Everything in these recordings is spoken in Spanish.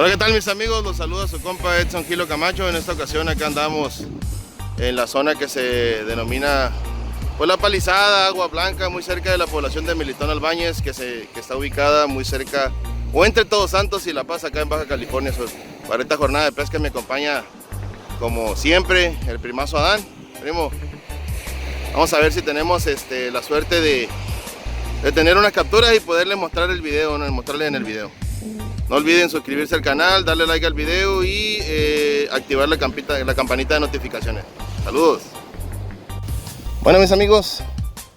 Hola, ¿qué tal mis amigos? Los saluda su compa Edson Gilo Camacho. En esta ocasión acá andamos en la zona que se denomina pues La Palizada, Agua Blanca, muy cerca de la población de Militón Albáñez, que está ubicada muy cerca o entre Todos Santos y La Paz, acá en Baja California Sur. Para esta jornada de pesca me acompaña, como siempre, el primazo Adán. Primo, vamos a ver si tenemos la suerte de tener unas capturas y poderle mostrar el video, ¿no? Mostrarles en el video. No olviden suscribirse al canal, darle like al video y activar la campanita de notificaciones. Saludos. Bueno mis amigos,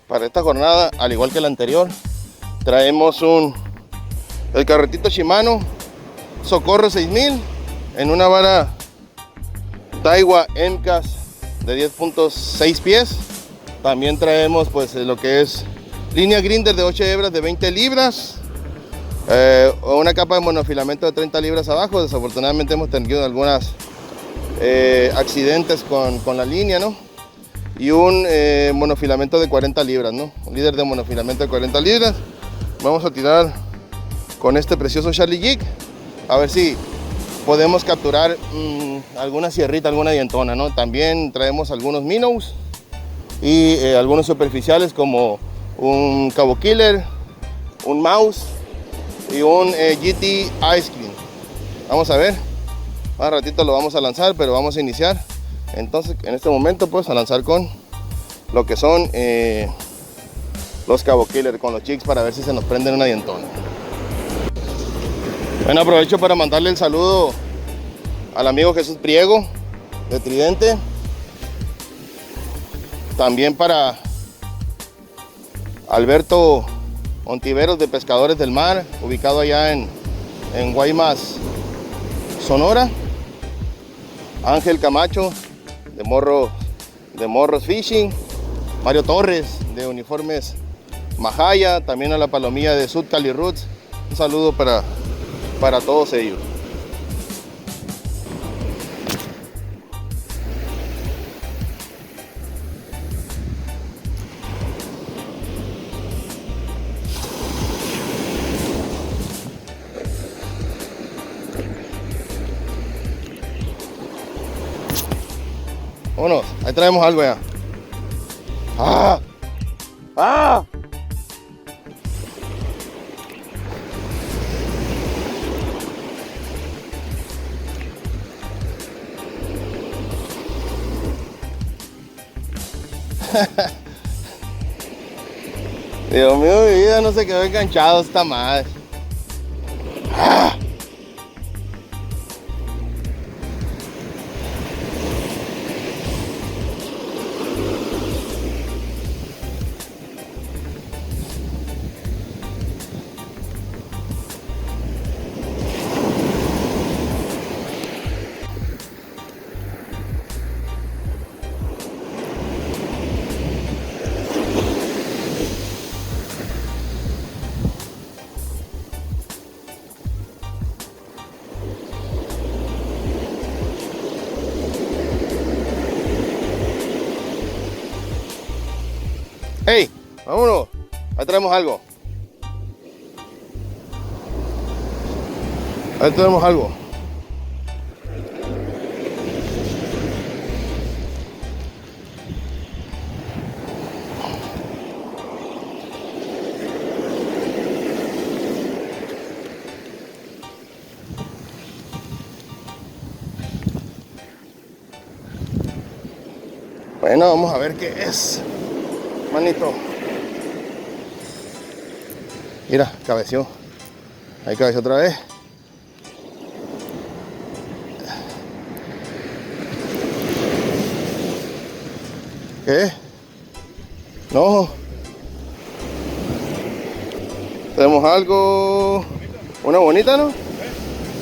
para esta jornada, al igual que la anterior, traemos el carretito Shimano Socorro 6000 en una vara Daiwa MCAS de 10.6 pies. También traemos pues lo que es línea grinder de 8 hebras de 20 libras. Una capa de monofilamento de 30 libras abajo. Desafortunadamente hemos tenido algunos accidentes con la línea, ¿no? Y un monofilamento de 40 libras, ¿no? Un líder de monofilamento de 40 libras. Vamos a tirar con este precioso Charlie Jig, a ver si podemos capturar alguna sierrita, alguna dientona, ¿no? También traemos algunos minnows y algunos superficiales como un cabo killer, un mouse y un GT Ice Cream. Vamos a ver, más ratito lo vamos a lanzar, pero vamos a iniciar entonces en este momento pues a lanzar con lo que son los cabo killer, con los jigs, para ver si se nos prenden una dientona. Bueno, aprovecho para mandarle el saludo al amigo Jesús Priego de Tridente, también para Alberto Ontiveros de Pescadores del Mar, ubicado allá en Guaymas, Sonora. Ángel Camacho de Morros Fishing. Mario Torres de Uniformes Majaya. También a la palomilla de Sud Cali Roots. Un saludo para todos ellos. Vámonos, ahí traemos algo ya. ¡Ah! ¡Ah! Dios mío, mi vida, no se quedó enganchado esta madre. ¡Ah! ¡Hey! ¡Vámonos! Ahí traemos algo. Ahí tenemos algo. Bueno, vamos a ver qué es, manito. Mira, cabeció. Ahí cabeció otra vez. ¿Qué? No. Tenemos algo. Una bonita, ¿no?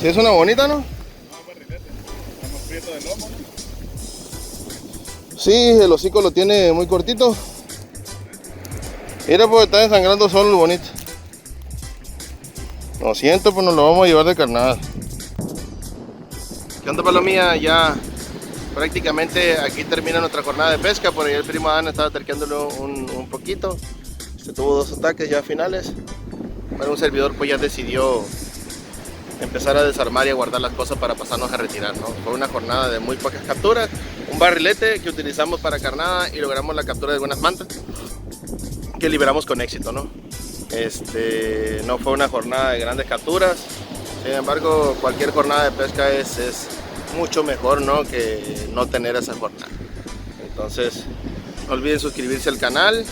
Si es una bonita, ¿no? Sí, el hocico lo tiene muy cortito. Mira, pues está desangrando solo el bonito. Lo siento, pues nos lo vamos a llevar de carnada. ¿Qué onda, palomía? Ya prácticamente aquí termina nuestra jornada de pesca. Por ahí el primo Adán estaba terqueándolo un poquito. Tuvo 2 ataques ya finales. Pero un servidor pues ya decidió empezar a desarmar y a guardar las cosas para pasarnos a retirar, ¿no? Fue una jornada de muy pocas capturas, un barrilete que utilizamos para carnada y logramos la captura de algunas mantas que liberamos con éxito, ¿no? No fue una jornada de grandes capturas, sin embargo cualquier jornada de pesca es mucho mejor, ¿no?, que no tener esa jornada. Entonces no olviden suscribirse al canal,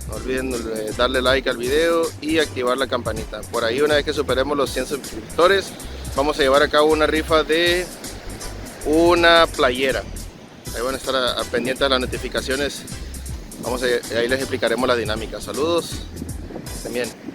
no olviden darle like al video y activar la campanita. Por ahí, una vez que superemos los 100 suscriptores, vamos a llevar a cabo una rifa de una playera. Ahí van a estar pendientes de las notificaciones. Ahí les explicaremos la dinámica. Saludos, estén bien.